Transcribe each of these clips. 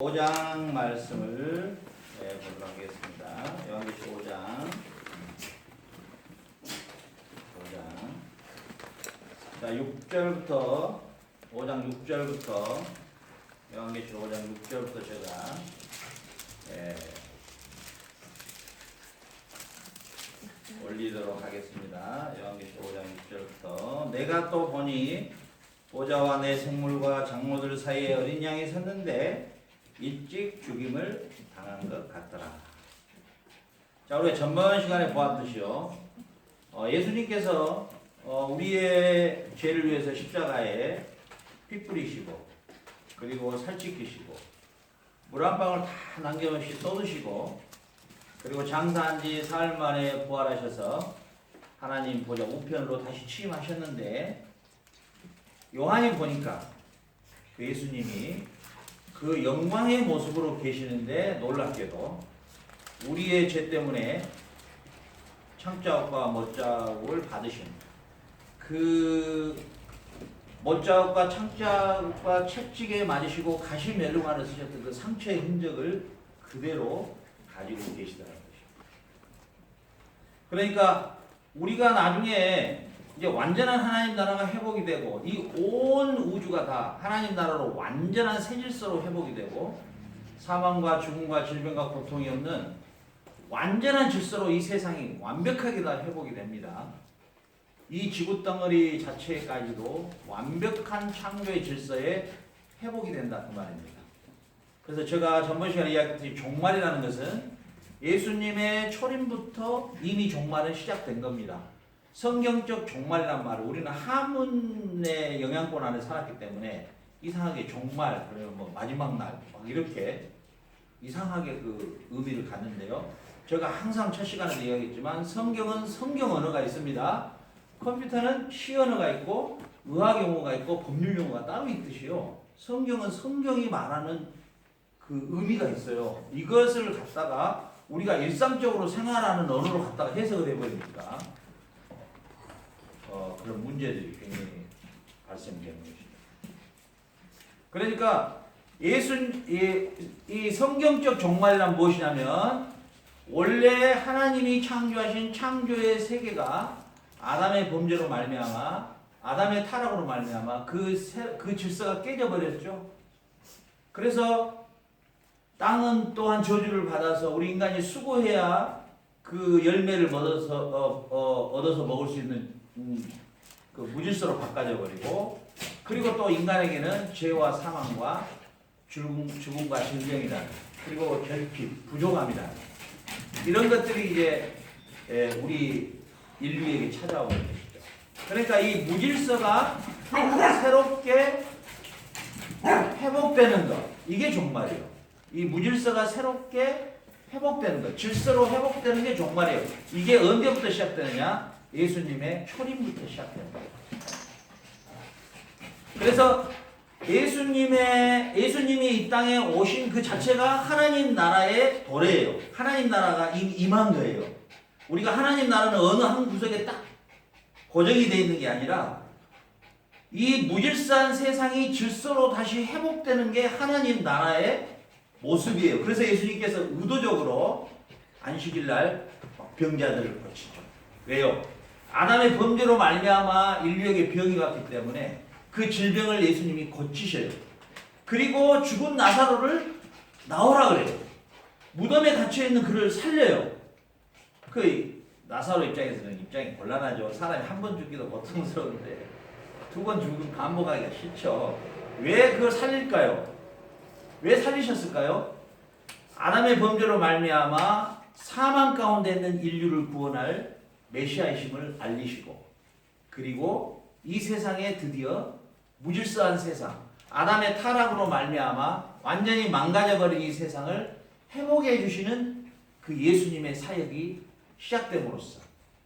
5장 말씀을 보도록 하겠습니다. 요한계시록 5장. 자, 6절부터 5장 6절부터 요한계시록 5장 6절부터 제가 올리도록 하겠습니다. 요한계시록 5장 6절부터 내가 또 보니 보좌와 내 생물과 장로들 사이에 어린 양이 섰는데 일찍 죽임을 당한 것 같더라. 자, 우리가 전번 시간에 보았듯이요. 예수님께서 우리의 죄를 위해서 십자가에 피 뿌리시고 그리고 살찌키시고 물 한 방울 다 남김없이 쏟으시고 그리고 장사한 지 사흘 만에 부활하셔서 하나님 보좌 우편으로 다시 취임하셨는데 요한이 보니까 그 예수님이 그 영광의 모습으로 계시는데 놀랍게도 우리의 죄 때문에 창자국과 못자국을 받으신 그 못자국과 창자국과 채찍에 맞으시고 가시 멜루만을 쓰셨던 그 상처의 흔적을 그대로 가지고 계시다는 것입니다. 그러니까 우리가 나중에 이제 완전한 하나님 나라가 회복이 되고 이 온 우주가 다 하나님 나라로 완전한 새 질서로 회복이 되고 사망과 죽음과 질병과 고통이 없는 완전한 질서로 이 세상이 완벽하게 다 회복이 됩니다. 이 지구 덩어리 자체까지도 완벽한 창조의 질서에 회복이 된다 그 말입니다. 그래서 제가 전번 시간에 이야기했듯이 종말이라는 것은 예수님의 초림부터 이미 종말은 시작된 겁니다. 성경적 종말이란 말을 우리는 한문의 영향권 안에 살았기 때문에 이상하게 종말, 그러면 뭐 마지막 날 이렇게 이상하게 그 의미를 갖는데요. 제가 항상 첫 시간에도 이야기했지만 성경은 성경 언어가 있습니다. 컴퓨터는 시 언어가 있고 의학 용어가 있고 법률 용어가 따로 있듯이요. 성경은 성경이 말하는 그 의미가 있어요. 이것을 갖다가 우리가 일상적으로 생활하는 언어로 갖다가 해석을 해버리니까 그런 문제들이 굉장히 발생되는 것입니다. 그러니까 이 성경적 종말이란 무엇이냐면 원래 하나님이 창조하신 창조의 세계가 아담의 범죄로 말미암아 아담의 타락으로 말미암아 그 질서가 깨져버렸죠. 그래서 땅은 또한 저주를 받아서 우리 인간이 수고해야 그 열매를 얻어서 먹을 수 있는 그 무질서로 바꿔져 버리고 그리고 또 인간에게는 죄와 사망과 죽음과 질병이라는 그리고 결핍, 부족함이라는 이런 것들이 이제 우리 인류에게 찾아오는 것이죠. 그러니까 이 무질서가 새롭게 회복되는 것 이게 종말이에요. 이 무질서가 새롭게 회복되는 것, 질서로 회복되는 게 종말이에요. 이게 언제부터 시작되느냐? 예수님의 초림부터 시작되는 거예요. 그래서 예수님이 이 땅에 오신 그 자체가 하나님 나라의 도래예요. 하나님 나라가 임한 거예요. 우리가 하나님 나라는 어느 한 구석에 딱 고정이 되어 있는 게 아니라 이 무질서한 세상이 질서로 다시 회복되는 게 하나님 나라의 모습이에요. 그래서 예수님께서 의도적으로 안식일 날 병자들을 고치죠. 왜요? 아담의 범죄로 말미암아 인류에게 병이 왔기 때문에 그 질병을 예수님이 고치셔요. 그리고 죽은 나사로를 나오라 그래요. 무덤에 갇혀있는 그를 살려요. 그 나사로 입장에서는 입장이 곤란하죠. 사람이 한 번 죽기도 고통스러운데 두 번 죽으면 반복하기가 싫죠. 왜 그걸 살릴까요? 왜 살리셨을까요? 아담의 범죄로 말미암아 사망 가운데 있는 인류를 구원할 메시아이심을 알리시고 그리고 이 세상에 드디어 무질서한 세상 아담의 타락으로 말미암아 완전히 망가져버린 이 세상을 회복해 주시는 그 예수님의 사역이 시작됨으로써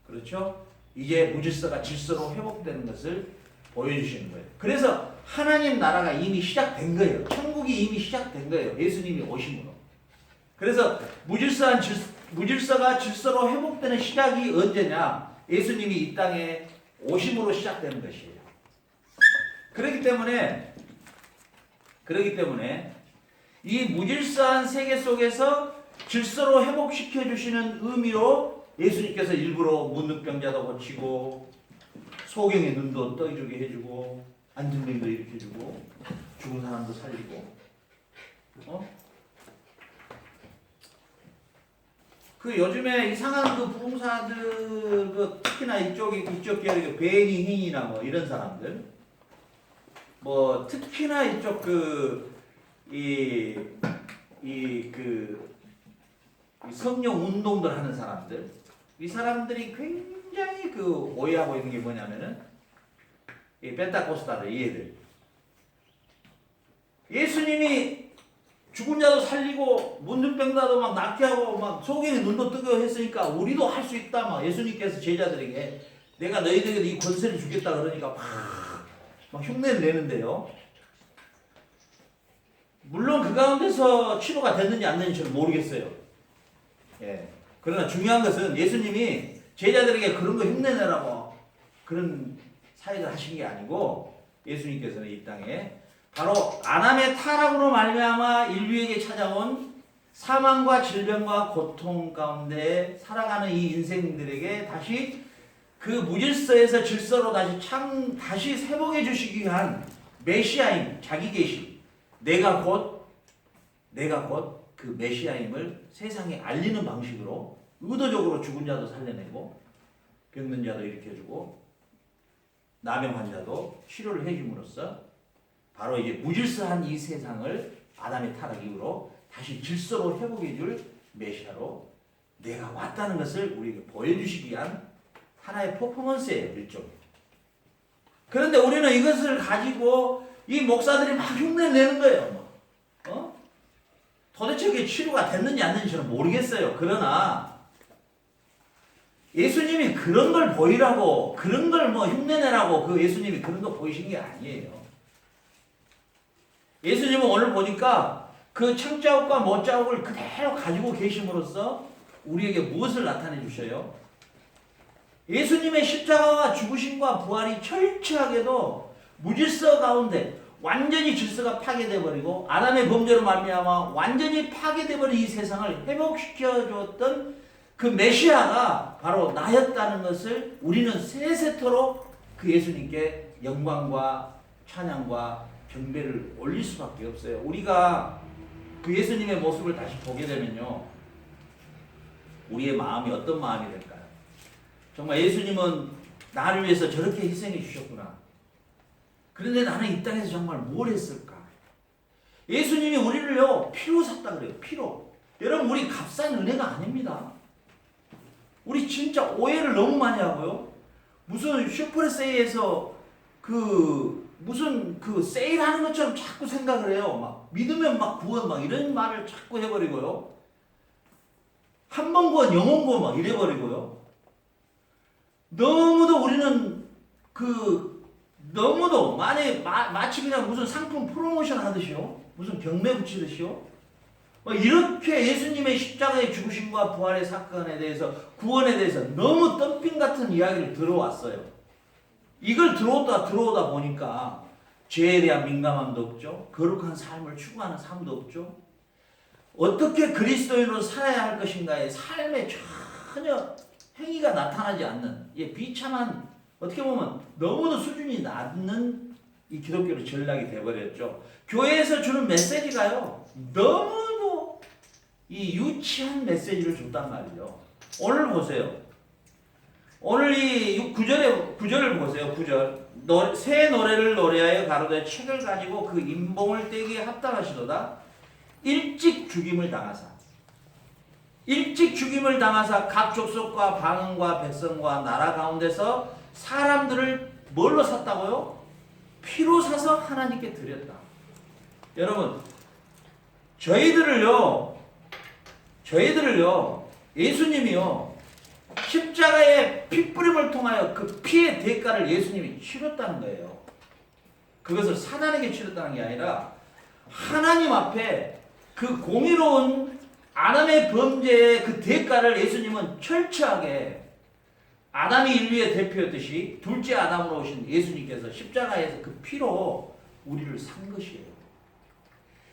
그렇죠? 이제 무질서가 질서로 회복되는 것을 보여주시는 거예요. 그래서 하나님 나라가 이미 시작된 거예요. 천국이 이미 시작된 거예요. 예수님이 오심으로. 그래서 무질서가 질서로 회복되는 시작이 언제냐? 예수님이 이 땅에 오심으로 시작되는 것이에요. 그렇기 때문에 이 무질서한 세계 속에서 질서로 회복시켜 주시는 의미로 예수님께서 일부러 문둥병자도 고치고 소경의 눈도 떠주게 해주고 안진병도 일으켜주고 죽은 사람도 살리고 그 요즘에 이상한 그 부흥사들 그 특히나 이쪽 계열의 베니 힌이나 뭐 이런 사람들 뭐 특히나 이쪽 성령 운동들 하는 사람들 이 사람들이 굉장히 그 오해하고 있는 게 뭐냐면은 이 펜타코스타들 이 애들 예수님이 죽은 자도 살리고 문둥병자도 막 낫게 하고 막 소경의 눈도 뜨고 했으니까 우리도 할 수 있다 막 예수님께서 제자들에게 내가 너희들에게 이 권세를 주겠다 그러니까 막 흉내를 내는데요. 물론 그 가운데서 치료가 됐는지 안 됐는지 저는 모르겠어요. 예. 그러나 중요한 것은 예수님이 제자들에게 그런 거 흉내내라고 그런 사역을 하신 게 아니고 예수님께서는 이 땅에 바로 아담의 타락으로 말미암아 인류에게 찾아온 사망과 질병과 고통 가운데 살아가는 이 인생들에게 다시 그 무질서에서 질서로 다시 회복해 주시기 위한 메시아임 자기 계시 내가 곧 그 메시아임을 세상에 알리는 방식으로 의도적으로 죽은 자도 살려내고 병든 자도 일으켜주고 나병 환자도 치료를 해줌으로써 바로 이제 무질서한 이 세상을 아담의 타락 이후로 다시 질서로 회복해줄 메시아로 내가 왔다는 것을 우리에게 보여주시기 위한 하나의 퍼포먼스예요. 일종. 그런데 우리는 이것을 가지고 이 목사들이 막 흉내내는 거예요. 도대체 그게 치료가 됐는지 안 됐는지 저는 모르겠어요. 그러나 예수님이 그런 걸 보이라고 그런 걸 뭐 흉내내라고 그 예수님이 그런 거 보이신 게 아니에요. 예수님은 오늘 보니까 그 창자국과 못자국을 그대로 가지고 계심으로써 우리에게 무엇을 나타내 주셔요? 예수님의 십자가와 죽으심과 부활이 철저하게도 무질서 가운데 완전히 질서가 파괴되어 버리고 아담의 범죄로 말미암아 완전히 파괴되어 버린 이 세상을 회복시켜 주었던 그 메시아가 바로 나였다는 것을 우리는 세세토록 그 예수님께 영광과 찬양과 경배를 올릴 수밖에 없어요. 우리가 그 예수님의 모습을 다시 보게 되면요. 우리의 마음이 어떤 마음이 될까요? 정말 예수님은 나를 위해서 저렇게 희생해 주셨구나. 그런데 나는 이 땅에서 정말 뭘 했을까? 예수님이 우리를요 피로 샀다 그래요. 피로. 여러분 우리 값싼 은혜가 아닙니다. 우리 진짜 오해를 너무 많이 하고요. 무슨 슈퍼세일에서 무슨 세일하는 것처럼 자꾸 생각을 해요. 막 믿으면 막 구원 막 이런 말을 자꾸 해버리고요. 한 번 구원 영원 구원 막 이래버리고요. 너무도 우리는 너무도 마치 그냥 무슨 상품 프로모션 하듯이요. 무슨 경매 붙이듯이요. 이렇게 예수님의 십자가의 죽으심과 부활의 사건에 대해서 구원에 대해서 너무 덤핑 같은 이야기를 들어왔어요. 이걸 들어오다 보니까 죄에 대한 민감함도 없죠. 거룩한 삶을 추구하는 삶도 없죠. 어떻게 그리스도인으로 살아야 할 것인가의 삶에 전혀 행위가 나타나지 않는 비참한 어떻게 보면 너무도 수준이 낮은 이 기독교의 전락이 되어버렸죠. 교회에서 주는 메시지가요. 너무도 이 유치한 메시지를 줬단 말이죠. 오늘 보세요. 오늘 이 9절을 보세요. 9절. 새 노래를 노래하여 가로되 책을 가지고 그 임봉을 떼기에 합당하시도다. 일찍 죽임을 당하사 각 족속과 방언과 백성과 나라 가운데서 사람들을 뭘로 샀다고요? 피로 사서 하나님께 드렸다. 여러분 저희들을요 예수님이요 십자가의 핏부림을 통하여 그 피의 대가를 예수님이 치렀다는 거예요. 그것을 사단에게 치렀다는 게 아니라 하나님 앞에 그 공의로운 아담의 범죄의 그 대가를 예수님은 철저하게 아담이 인류의 대표였듯이 둘째 아담으로 오신 예수님께서 십자가에서 그 피로 우리를 산 것이에요.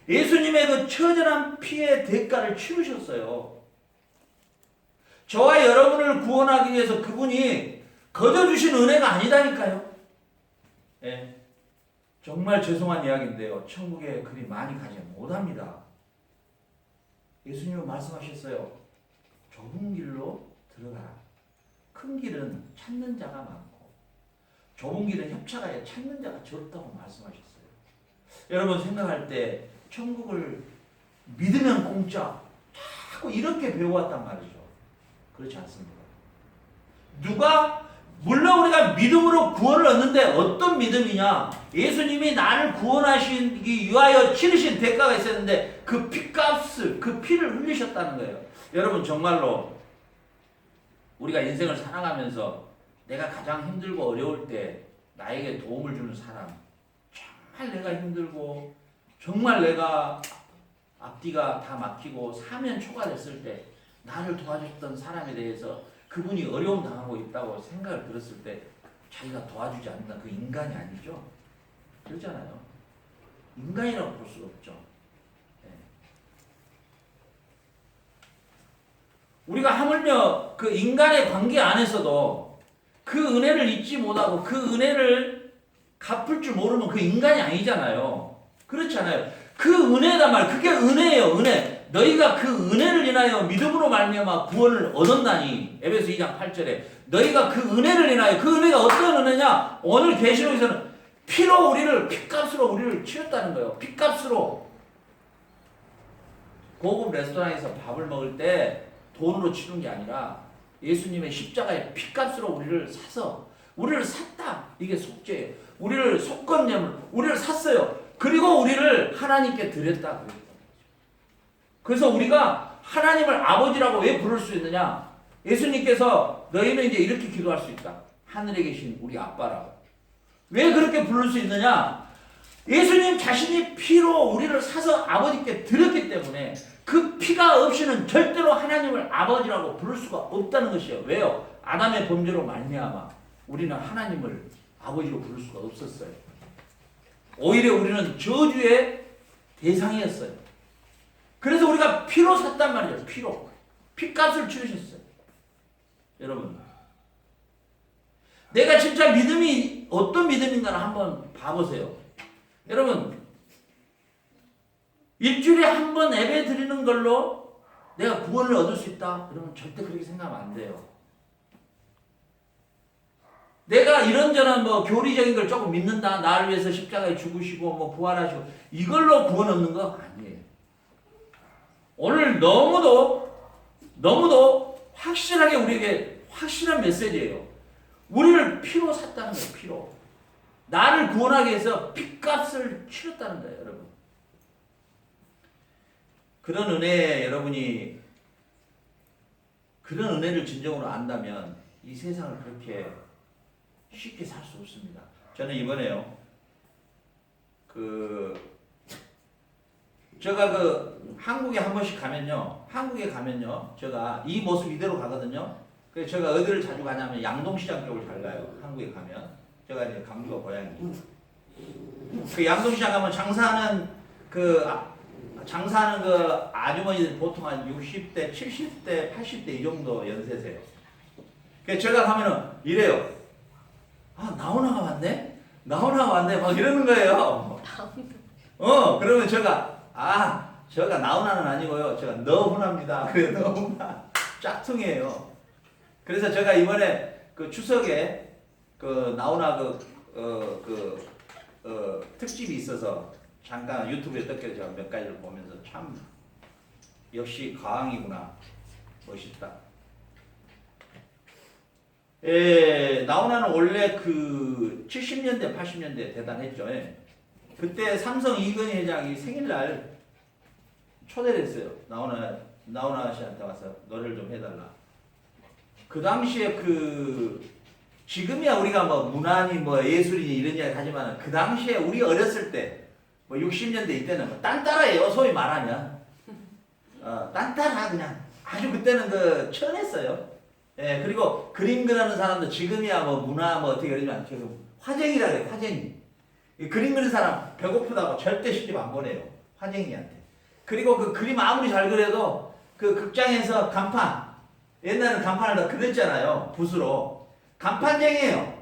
예수님의 그 처절한 피의 대가를 치르셨어요. 저와 여러분을 구원하기 위해서 그분이 거저 주신 은혜가 아니다니까요. 예. 정말 죄송한 이야기인데요. 천국에 그리 많이 가지 못합니다. 예수님은 말씀하셨어요. 좁은 길로 들어가라. 큰 길은 찾는 자가 많고 좁은 길은 협착하여 찾는 자가 적다고 말씀하셨어요. 여러분 생각할 때 천국을 믿으면 공짜 자꾸 이렇게 배워왔단 말이죠. 그렇지 않습니다. 물론 우리가 믿음으로 구원을 얻는데 어떤 믿음이냐? 예수님이 나를 구원하시기 위하여 치르신 대가가 있었는데 그 피값을, 그 피를 흘리셨다는 거예요. 여러분 정말로 우리가 인생을 살아가면서 내가 가장 힘들고 어려울 때 나에게 도움을 주는 사람, 정말 내가 힘들고 정말 내가 앞뒤가 다 막히고 사면초가 됐을 때 나를 도와줬던 사람에 대해서 그분이 어려움 당하고 있다고 생각을 들었을 때 자기가 도와주지 않는다. 그 인간이 아니죠. 그렇잖아요. 인간이라고 볼 수 없죠. 네. 우리가 하물며 그 인간의 관계 안에서도 그 은혜를 잊지 못하고 그 은혜를 갚을 줄 모르면 그 인간이 아니잖아요. 그렇잖아요. 그 은혜란 말, 그게 은혜예요. 은혜. 너희가 그 은혜를 인하여 믿음으로 말미암아 구원을 얻었나니. 에베소 2장 8절에 너희가 그 은혜를 인하여, 그 은혜가 어떤 은혜냐? 오늘 계시록에서는 피로 우리를, 피값으로 우리를 치렀다는 거예요. 피값으로. 고급 레스토랑에서 밥을 먹을 때 돈으로 치른 게 아니라 예수님의 십자가의 피값으로 우리를 사서, 우리를 샀다. 이게 속죄예요. 우리를 속건념을, 우리를 샀어요. 그리고 우리를 하나님께 드렸다. 그래서 우리가 하나님을 아버지라고 왜 부를 수 있느냐? 예수님께서 너희는 이제 이렇게 기도할 수 있다. 하늘에 계신 우리 아빠라고. 왜 그렇게 부를 수 있느냐? 예수님 자신이 피로 우리를 사서 아버지께 드렸기 때문에 그 피가 없이는 절대로 하나님을 아버지라고 부를 수가 없다는 것이에요. 왜요? 아담의 범죄로 말미암아 우리는 하나님을 아버지로 부를 수가 없었어요. 오히려 우리는 저주의 대상이었어요. 그래서 우리가 피로 샀단 말이에요. 피로. 피값을 치르셨어요. 여러분. 내가 진짜 믿음이 어떤 믿음인가를 한번 봐보세요. 여러분. 일주일에 한 번 예배 드리는 걸로 내가 구원을 얻을 수 있다? 그러면 절대 그렇게 생각하면 안 돼요. 내가 이런저런 뭐 교리적인 걸 조금 믿는다. 나를 위해서 십자가에 죽으시고 뭐 부활하시고 이걸로 구원 얻는 거 아니에요. 오늘 너무도 확실하게 우리에게 확실한 메시지예요. 우리를 피로 샀다는 거예요. 피로. 나를 구원하기 위해서 피값을 치렀다는 거예요. 여러분. 그런 은혜에 여러분이 그런 은혜를 진정으로 안다면 이 세상을 그렇게 쉽게 살 수 없습니다. 저는 이번에요. 제가 한국에 한 번씩 가면요. 제가 이 모습 이대로 가거든요. 그래서 제가 어디를 자주 가냐면 양동시장 쪽을 잘 가요. 한국에 가면. 제가 이제 강주가 고향이에요. 그 양동시장 가면 장사하는 그 아주머니들 보통 한 60대, 70대, 80대 이 정도 연세세요. 그래서 제가 가면은 이래요. 아, 나훈아가 왔네? 막 이러는 거예요. 그러면 제가 나훈아는 아니고요. 제가 너훈아입니다. 그래, 너훈아. 짝퉁이에요. 그래서 제가 이번에 그 추석에 그 나훈아 특집이 있어서 잠깐 유튜브에 떴길래 제가 몇 가지를 보면서 참 역시 가왕이구나. 멋있다. 나훈아는 원래 그 70년대, 80년대 대단했죠. 그때 삼성 이건희 회장이 생일날 초대를 했어요. 나훈아 씨한테 와서 노래를 좀 해달라. 그 당시에 지금이야 우리가 뭐 문화니 뭐 예술이니 이런 이야기 하지만 그 당시에 우리 어렸을 때 뭐 60년대 이때는 뭐 딴따라예요. 소위 말하면. 딴따라 그냥. 아주 그때는 천했어요. 그리고 그림 그리는 사람도 지금이야 뭐 문화 뭐 어떻게 그러지만 지금 화쟁이라 그래요. 화쟁이. 그림 그리는 사람 배고프다고 절대 시집 안 보내요. 화쟁이한테. 그리고 그 그림 아무리 잘 그려도 그 극장에서 간판, 옛날에는 간판을 다 그렸잖아요. 붓으로. 간판쟁이에요.